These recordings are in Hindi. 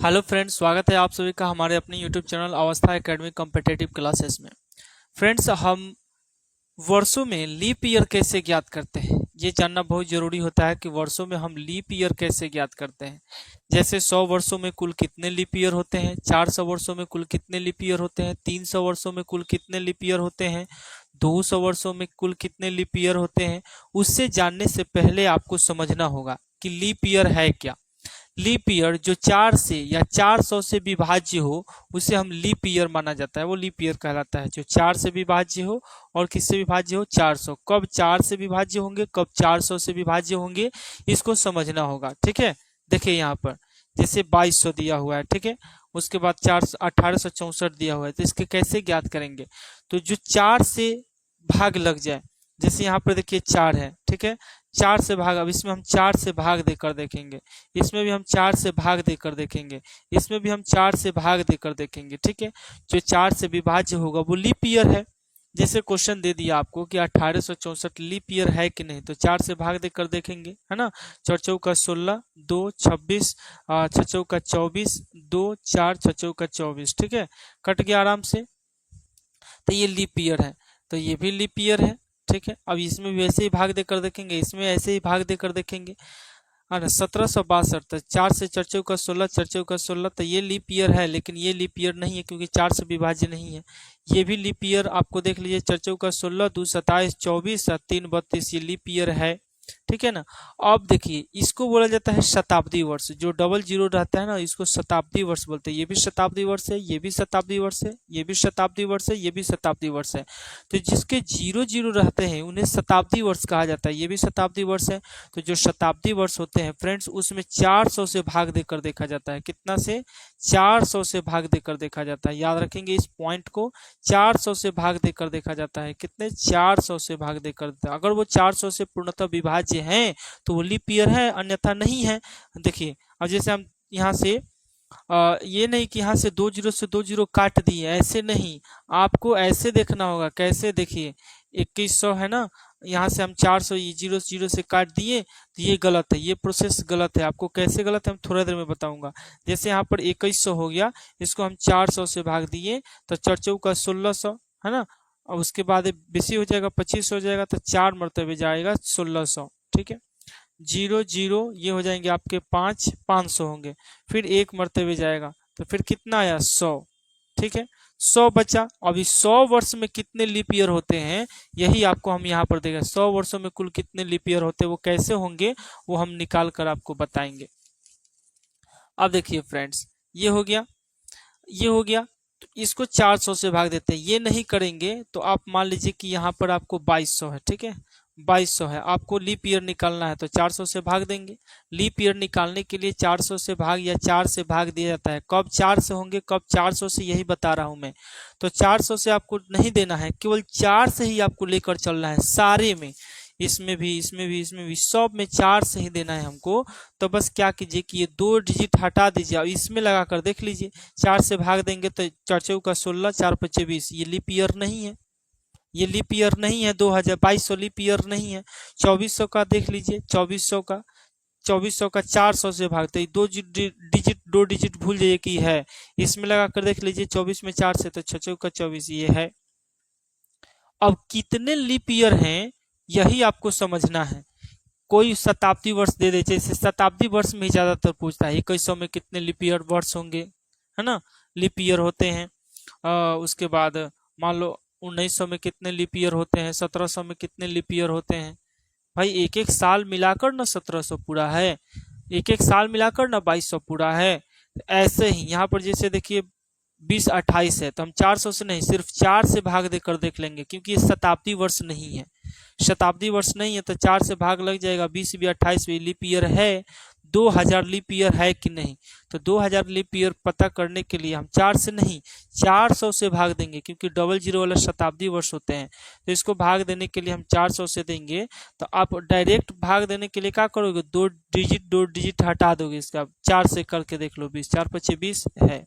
हेलो फ्रेंड्स, स्वागत है आप सभी का हमारे अपने यूट्यूब चैनल अवस्था एकेडमी कॉम्पिटिटिव क्लासेस में। फ्रेंड्स, हम वर्षों में लीप ईयर कैसे ज्ञात करते हैं, ये जानना बहुत जरूरी होता है कि वर्षों में हम लीप ईयर कैसे ज्ञात करते हैं। जैसे 100 वर्षों में कुल कितने लीप ईयर होते हैं, 400 वर्षों में कुल कितने लीप ईयर होते हैं, 300 वर्षों में कुल कितने लीप ईयर होते हैं, 200 वर्षों में कुल कितने लीप ईयर होते हैं। उससे जानने से पहले आपको समझना होगा कि लीप ईयर है क्या। लीप ईयर जो 4 से या 400 से विभाज्य हो उसे हम लीप ईयर माना जाता है, वो लीप ईयर कहलाता है। जो 4 से विभाज्य हो और किससे विभाज्य हो, 400। कब 4 से विभाज्य होंगे, कब 400 से विभाज्य होंगे, इसको समझना होगा। ठीक है, देखिए यहाँ पर जैसे 2200 दिया हुआ है, ठीक है, उसके बाद 1864 दिया हुआ है, तो इसके कैसे ज्ञात करेंगे। तो जो 4 से भाग लग जाए, जैसे यहाँ पर देखिए 4 है, ठीक है, 4 से भाग, अब इसमें हम 4 से भाग देकर देखेंगे, इसमें भी हम 4 से भाग देकर देखेंगे, इसमें भी हम 4 से भाग देकर देखेंगे। ठीक है, जो 4 से विभाज्य होगा वो लीप ईयर है। जैसे क्वेश्चन दे दिया आपको कि 1864 लीप ईयर है कि नहीं, तो 4 से भाग देकर देखेंगे, है ना। 4 चौका 16, 2 26, 6 चौका 24, 2 4 6 चौका 24, ठीक है, कट गया आराम से। तो ये लीप ईयर है, तो ये भी लीप ईयर है। ठीक है, अब इसमें भी ऐसे ही भाग देकर देखेंगे, इसमें ऐसे ही भाग देकर देखेंगे। हाँ, 1762, तो 4 से 4 चौका 16, 4 चौका 16, तो ये लीप ईयर है, लेकिन ये लीप ईयर नहीं है क्योंकि 4 से विभाज्य नहीं है। ये भी लीप ईयर आपको देख लीजिए, 4 चौका 16, 2 27, 24, 3 32, ये लीप ईयर है। ठीक है ना। अब देखिए, इसको बोला जाता है शताब्दी वर्ष। जो डबल जीरो रहता है ना, इसको शताब्दी वर्ष बोलते हैं। ये भी शताब्दी वर्ष है, ये भी शताब्दी वर्ष है, ये भी शताब्दी वर्ष है, ये भी शताब्दी वर्ष है। तो जिसके जीरो जीरो रहते हैं उन्हें शताब्दी वर्ष कहा जाता है। ये भी शताब्दी वर्ष है। तो जो शताब्दी वर्ष होते हैं फ्रेंड्स, उसमें 400 से भाग देकर देखा जाता है। कितना से, 400 से भाग देकर देखा जाता है। याद रखेंगे इस पॉइंट को, 400 से भाग देकर देखा जाता है। कितने, 400 से भाग देकर। अगर वो 400 से पूर्णतः विभाज्य हैं तो वो लीप ईयर है, अन्यथा नहीं है। देखिए, अब जैसे हम यहाँ से ये नहीं कि यहाँ से 2 जीरो से 2 जीरो काट दिए, ऐसे नहीं, आपको ऐसे देखना होगा। कैसे, देखिए 2100 है ना, यहाँ से हम 400 जीरो जीरो से काट दिए, तो ये गलत है, ये प्रोसेस गलत है। आपको कैसे गलत है हम थोड़ा देर में बताऊंगा। जैसे यहाँ पर 2100 हो गया, इसको हम 400 से भाग दिए तो 4 चौका 1600, है ना। और उसके बाद बेसी हो जाएगा, 25 हो जाएगा, तो 4 मरतबे जाएगा 1600। ठीक है, जीरो जीरो ये हो जाएंगे आपके 500 होंगे, फिर एक मरतबे जाएगा, तो फिर कितना आया, 100। ठीक है, 100 बचा। अब इस 100 वर्ष में कितने लीप ईयर होते हैं, यही आपको हम यहाँ पर देखें। 100 वर्षों में कुल कितने लीप ईयर होते हैं, वो कैसे होंगे वो हम निकाल कर आपको बताएंगे। अब देखिए फ्रेंड्स, ये हो गया, ये हो गया, तो इसको 400 से भाग देते हैं। ये नहीं करेंगे तो आप मान लीजिए कि यहाँ पर आपको 2200 है, ठीक है, 2200 है, आपको लीप ईयर निकालना है तो 400 से भाग देंगे। लीप ईयर निकालने के लिए 400 से भाग या 4 से भाग दिया जाता है। कब 4 से होंगे, कब 400 से, यही बता रहा हूं मैं। तो 400 से आपको नहीं देना है, केवल 4 से ही आपको लेकर चलना है सारे में। इसमें भी, इसमें भी, इसमें भी, सब में 4 से ही देना है हमको। तो बस क्या कीजिए कि ये 2 डिजिट हटा दीजिए और इसमें लगा कर देख लीजिए। 4 से भाग देंगे तो 4 चौका 16, 4 पचे 20, ये लीप ईयर नहीं है, ये लीप ईयर नहीं है। 2200 लीप ईयर नहीं है। 2400 का देख लीजिए, 2400 का 400 से भागते, दो डिजिट भूल जाइए कि है, इसमें लगा कर देख लीजिए। 24 में 4 से, तो 6 चौका 24, ये है। अब कितने लीप ईयर हैं यही आपको समझना है। कोई शताब्दी वर्ष दे दे, जैसे शताब्दी वर्ष में ही ज्यादातर पूछता है 2100 में कितने लीप ईयर वर्ष होंगे, है ना, लीप ईयर होते हैं। उसके बाद मान लो 1900 में कितने लीप ईयर होते हैं, 1700 में कितने लीप ईयर होते हैं। भाई एक एक साल मिलाकर ना 1700 पूरा है, एक एक साल मिलाकर ना 2200 पूरा है। ऐसे ही यहाँ पर जैसे देखिए 2028 है, तो हम 400 से नहीं, सिर्फ 4 से भाग देकर देख लेंगे, क्योंकि ये शताब्दी वर्ष नहीं है। शताब्दी वर्ष नहीं है तो 4 से भाग लग जाएगा। 20 भी 28 भी लीप ईयर है। 2000 लीप ईयर है कि नहीं, तो 2000 लीप ईयर पता करने के लिए हम 4 से नहीं, 400 से भाग देंगे, क्योंकि डबल जीरो वाला शताब्दी वर्ष होते हैं। तो इसको भाग देने के लिए हम 400 से देंगे। तो आप डायरेक्ट भाग देने के लिए क्या करोगे, दो डिजिट हटा दोगे इसका, 4 से करके देख लो। 20 4 पचे 20 है।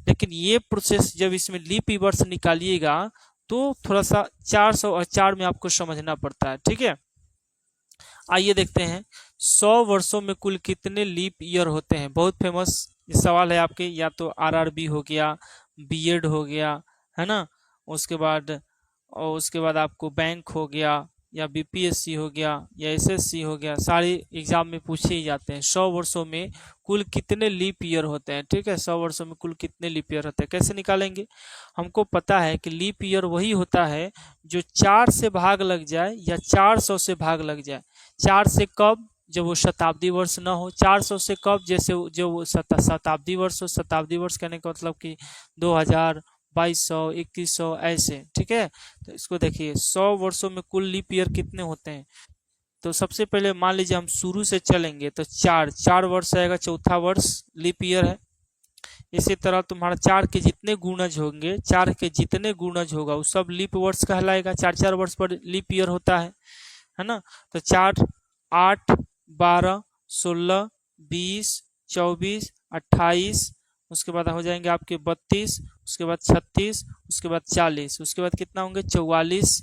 लेकिन ये प्रोसेस जब इसमें लीप ईयर निकालिएगा तो थोड़ा सा 400 और 4 में आपको समझना पड़ता है। ठीक है, आइए देखते हैं 100 वर्षों में कुल कितने लीप ईयर होते हैं। बहुत फेमस ये सवाल है आपके, या तो आरआरबी हो गया, बीएड हो गया, है ना, उसके बाद और उसके बाद आपको बैंक हो गया, या बीपीएससी हो गया, या एसएससी हो गया, सारे एग्जाम में पूछे ही जाते हैं 100 वर्षों में कुल कितने लीप ईयर होते हैं। ठीक है, 100 वर्षों में कुल कितने लीप ईयर होते हैं, कैसे निकालेंगे। हमको पता है कि लीप ईयर वही होता है जो 4 से भाग लग जाए या 400 से भाग लग जाए। 4 से कब, जब वो शताब्दी वर्ष ना हो। 400 से कब, जैसे जो वो शताब्दी वर्ष हो। शताब्दी वर्ष कहने का मतलब कि 2000, 2200, 2100 ऐसे। ठीक है, तो इसको देखिए 100 वर्षों में कुल लीप ईयर कितने होते हैं। तो सबसे पहले मान लीजिए हम शुरू से चलेंगे तो 4 वर्ष आएगा, चौथा वर्ष लीप ईयर है। इसी तरह तुम्हारा 4 के जितने गुणज होंगे, 4 के जितने गुणज होगा वो सब लीप वर्ष कहलाएगा। 4 4 वर्ष पर लीप ईयर होता है ना। तो 4, 8, 12, 16, 20, 24, 28, उसके बाद हो जाएंगे आपके 32, उसके बाद 36, उसके बाद 40, उसके बाद कितना होंगे 44,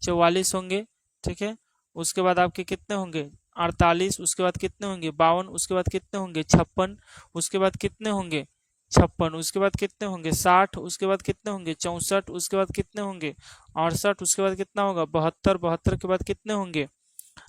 44 होंगे। ठीक है, उसके बाद आपके कितने होंगे 48, उसके बाद कितने होंगे 52, उसके बाद कितने होंगे 56, उसके बाद कितने होंगे 56, उसके बाद कितने होंगे 60, उसके बाद कितने होंगे 64, उसके बाद कितने होंगे 68, उसके बाद कितना होगा 72, 72 के बाद कितने होंगे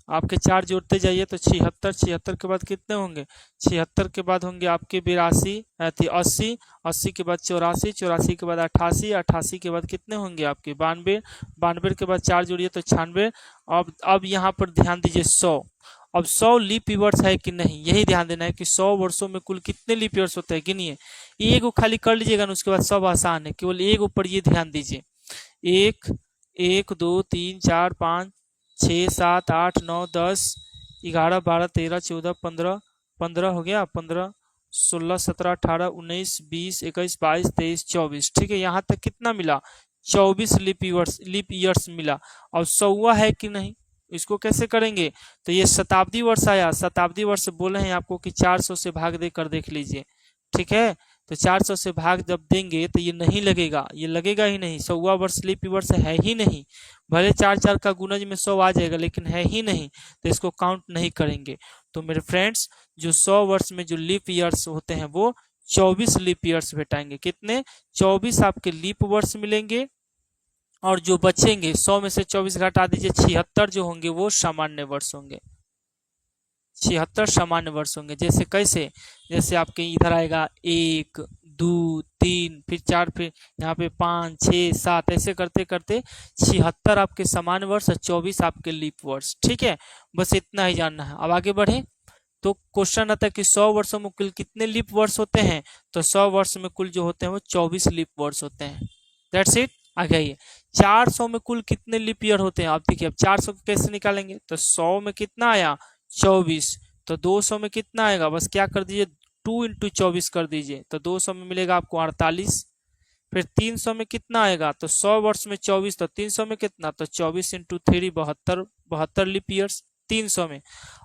आपके 4 जोड़ते जाइए तो 76, 76 के बाद कितने होंगे 76 के बाद होंगे आपके 82, 80, 80 के बाद 84, 84 के बाद 88, 88 के बाद कितने होंगे आपके 92, 92 के बाद 4 जोड़िए तो 96। अब यहाँ पर ध्यान दीजिए 100। अब 100 लीप ईयर्स है कि नहीं, यही ध्यान देना है कि 100 वर्षों में कुल कितने लीप ईयर्स होते हैं गिनिए। एक को खाली कर लीजिएगा ना, उसके बाद सब आसान है, केवल एक ऊपर ये ध्यान दीजिए। 1, 1, 2, 3, 4, 5, 6, 7, 8, 9, 10, 11, 12, 13, 14, 15, 15 हो गया, 15, 16, 17, 18, 19, 20, 21, 22, 23, 24। ठीक है, यहाँ तक कितना मिला 24 लीप ईयर्स मिला। और 100वां है कि नहीं, इसको कैसे करेंगे। तो ये शताब्दी वर्ष आया, शताब्दी वर्ष बोले हैं आपको कि 400 से भाग देकर देख लीजिए। ठीक है, तो 400 से भाग जब देंगे तो ये नहीं लगेगा, ये लगेगा ही नहीं। 100वां वर्ष लीप वर्ष है ही नहीं, भले 4 4 का गुणज में 100 आ जाएगा लेकिन है ही नहीं, तो इसको काउंट नहीं करेंगे। तो मेरे फ्रेंड्स, जो 100 वर्ष में जो लीप ईयर्स होते हैं वो 24 लीप ईयर्स भेटाएंगे। कितने 24 आपके लीप वर्ष मिलेंगे, और जो बचेंगे 100 में से 24 घटा दीजिए, 76 जो होंगे वो सामान्य वर्ष होंगे। 76 सामान्य वर्ष होंगे। जैसे कैसे, जैसे आपके इधर आएगा 1, 2, 3, फिर 4, फिर यहाँ पे 5, 6, 7, ऐसे करते करते 76 आपके सामान्य वर्ष और 24 आपके लीप वर्ष। ठीक है, बस इतना ही जानना है। अब आगे बढ़े तो क्वेश्चन आता है कि 100 वर्षों में कुल कितने लीप वर्ष होते हैं। तो 100 वर्ष में कुल जो होते हैं वो 24 लीप वर्ष होते हैं। That's it. आगे आइए, 400 में कुल कितने लीप ईयर होते हैं। आप देखिए अब 400 को कैसे निकालेंगे। तो 100 में कितना आया 24, तो 200 में कितना आएगा, बस क्या कर दीजिए 2 इंटू 24 कर दीजिए, तो 200 में मिलेगा आपको 48। फिर 300 में कितना आएगा, तो 100 वर्ष में 24, तो 300 में कितना, तो 24 इंटू 3 72, 72 लीप ईयर्स 300 में।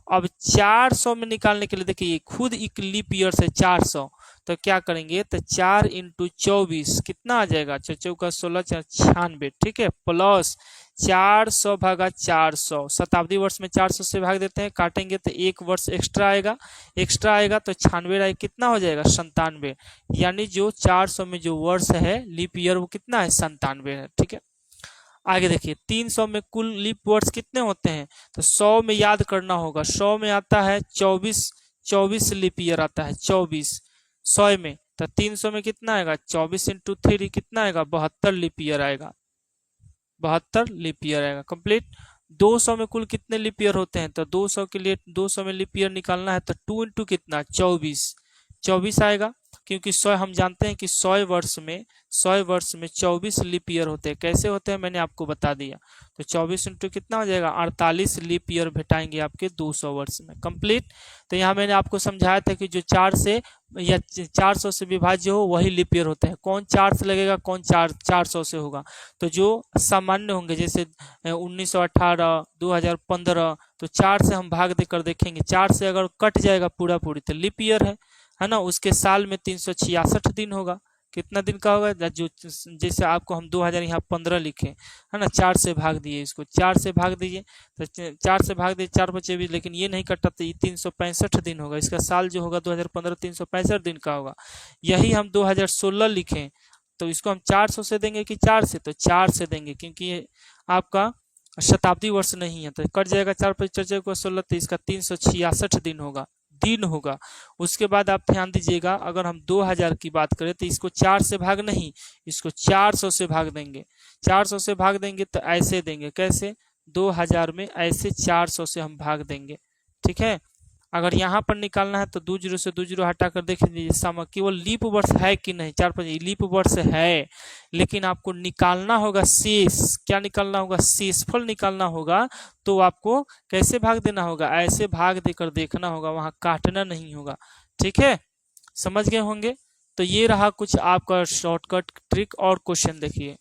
अब 400 में निकालने के लिए देखिए खुद एक लीप ईयर है 400, तो क्या करेंगे, तो 4 इंटू 24 कितना आ जाएगा, 4 चौका 16, 4 96। ठीक है, प्लस 400 भागा 400, शताब्दी वर्ष में 400 से भाग देते हैं, काटेंगे तो एक वर्ष एक्स्ट्रा आएगा, तो 96 कितना हो जाएगा 97। यानी जो 400 में जो वर्ष है लीप ईयर वो कितना है 97 है। ठीक है, आगे देखिए 300 में कुल लीप वर्ष कितने होते हैं। तो 100 में याद करना होगा, 100 में आता है 24 लीप ईयर आता है 24 100 में। तो 300 में कितना आएगा 24 इंटू 3 कितना आएगा 72 लीप ईयर आएगा, 72 लीप ईयर आएगा कंप्लीट। 200 में कुल कितने लीप ईयर होते हैं। तो 200 के लिए 200 में लीप ईयर निकालना है तो 2 इंटू कितना 24 आएगा, क्योंकि 100 हम जानते हैं कि 100 वर्ष में 24 लीप ईयर होते हैं। कैसे होते हैं मैंने आपको बता दिया। तो 24 इंटू कितना हो जाएगा 48 लीप ईयर भेटाएंगे आपके 200 वर्ष में कंप्लीट। तो यहाँ मैंने आपको समझाया था कि जो 4 से या 400 से विभाज्य हो वही लीप ईयर होते हैं। कौन 4 से लगेगा, कौन 400 से होगा। तो जो सामान्य होंगे जैसे 1918, 2015, तो 4 से हम भाग देकर देखेंगे, 4 से अगर कट जाएगा पूरा पूरी तो लीप ईयर है ना। उसके साल में 366 दिन होगा, कितना दिन का होगा, जो जैसे आपको हम 2000 यहाँ 15 लिखे है ना, 4 से भाग दिए, इसको 4 से भाग दीजिए तो 4 से भाग दिए 4 बचे भी, लेकिन ये नहीं कटा तो ये 365 दिन होगा। इसका साल जो होगा 2015 365 दिन का होगा। यही हम 2016 लिखें तो इसको हम 400 से देंगे कि 4 से, तो 4 से देंगे, क्योंकि ये आपका शताब्दी वर्ष नहीं है तो कट जाएगा। 4 पचीस 16 तो इसका 366 दिन होगा। उसके बाद आप ध्यान दीजिएगा, अगर हम 2000 की बात करें तो इसको 4 से भाग नहीं, इसको 400 से भाग देंगे। 400 से भाग देंगे तो ऐसे देंगे, कैसे, 2000 में ऐसे 400 से हम भाग देंगे। ठीक है, अगर यहाँ पर निकालना है तो 20 से 20 हटाकर देख लीजिए सम केवल लीप वर्ष है कि नहीं, 4 5 लीप वर्ष है, लेकिन आपको निकालना होगा शेष। क्या निकालना होगा, शेषफल निकालना होगा। तो आपको कैसे भाग देना होगा, ऐसे भाग देकर देखना होगा, वहां काटना नहीं होगा। ठीक है, समझ गए होंगे। तो ये रहा कुछ आपका शॉर्टकट ट्रिक। और क्वेश्चन देखिए,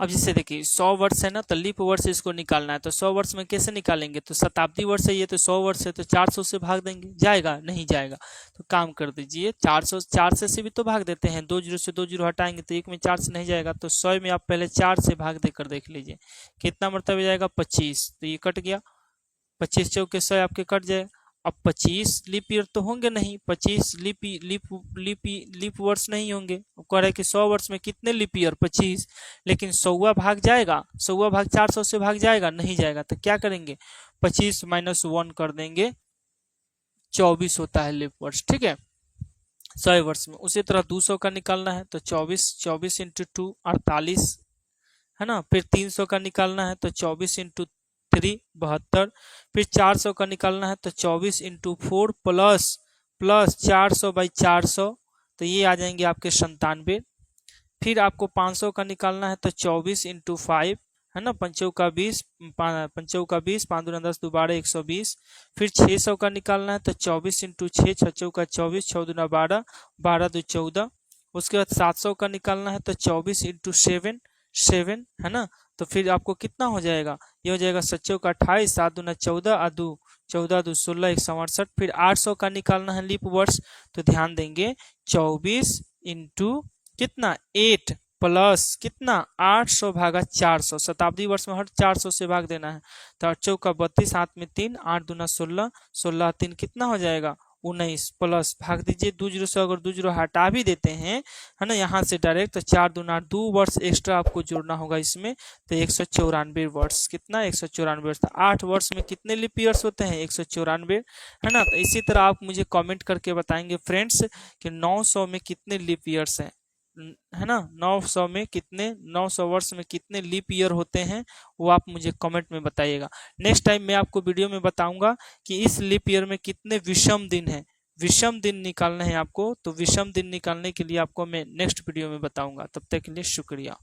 अब जैसे देखिए 100 वर्ष है ना, तो लीप वर्ष इसको निकालना है, तो 100 वर्ष में कैसे निकालेंगे, तो शताब्दी वर्ष है ये, तो 100 वर्ष है तो 400 से भाग देंगे, जाएगा नहीं जाएगा। तो काम कर दीजिए, 400 4 से भी तो भाग देते हैं, 20 से 20 हटाएंगे तो एक में 4 से नहीं जाएगा, तो 100 में आप पहले 4 से भाग देकर देख लीजिए कितना मरतबा जाएगा, 25, तो ये कट गया, 25 चौके 100 आपके कट जाए। अब 25 लीप ईयर तो होंगे नहीं, 25 लीप वर्ष नहीं होंगे। कह रहे कि 100 वर्ष में कितने लीप ईयर, 25, लेकिन 100वां भाग जाएगा, 100वां भाग 400 से भाग जाएगा, नहीं जाएगा। तो क्या करेंगे, 25 - 1 कर देंगे, 24 होता है लीप वर्ष। ठीक है, 100 वर्ष में। उसी तरह 200 का निकालना है तो 24 × 2 48 है ना। फिर 300 का निकालना है तो 24 × 3 72। फिर 400 का निकालना है तो 24 × 4 प्लस 400/400, तो ये आ जाएंगे आपके 97। फिर आपको 500 का निकालना है तो 24 × 5 है ना, 5 का 20, 5 दूना 10 2 12 120। फिर 600 का निकालना है तो 24 × 6 6 का 24 6 दूना 12 12 2 14। उसके बाद 700 का निकालना है तो 24 × 7 है ना। तो फिर आपको कितना हो जाएगा, ये हो जाएगा 7 का 28 7 दूना 14 2 14 2 16 168। फिर 800 का निकालना है लीप वर्ष, तो ध्यान देंगे 24 × कितना 8 प्लस कितना 800 भागा 400, शताब्दी वर्ष में हर 400 से भाग देना है। तो 8 चौका 32 7 में 3 8 दूना 16 16 3 कितना हो जाएगा 19 प्लस भाग दीजिए 20 से, अगर 20 हटा भी देते हैं है ना यहाँ से डायरेक्ट, तो 4 दूना 2 वर्ष एक्स्ट्रा आपको जोड़ना होगा इसमें, तो 194 वर्ष। कितना 194 वर्ष। 8 वर्ष में कितने लीप ईयर्स होते हैं 194 है ना। तो इसी तरह आप मुझे कमेंट करके बताएंगे फ्रेंड्स कि 900 में कितने लीप ईयर्स हैं, है ना। 900 वर्ष में कितने लीप ईयर होते हैं, वो आप मुझे कमेंट में बताइएगा। नेक्स्ट टाइम मैं आपको वीडियो में बताऊंगा कि इस लीप ईयर में कितने विषम दिन हैं, विषम दिन निकालने हैं आपको। तो विषम दिन निकालने के लिए आपको मैं नेक्स्ट वीडियो में बताऊंगा। तब तक के लिए शुक्रिया।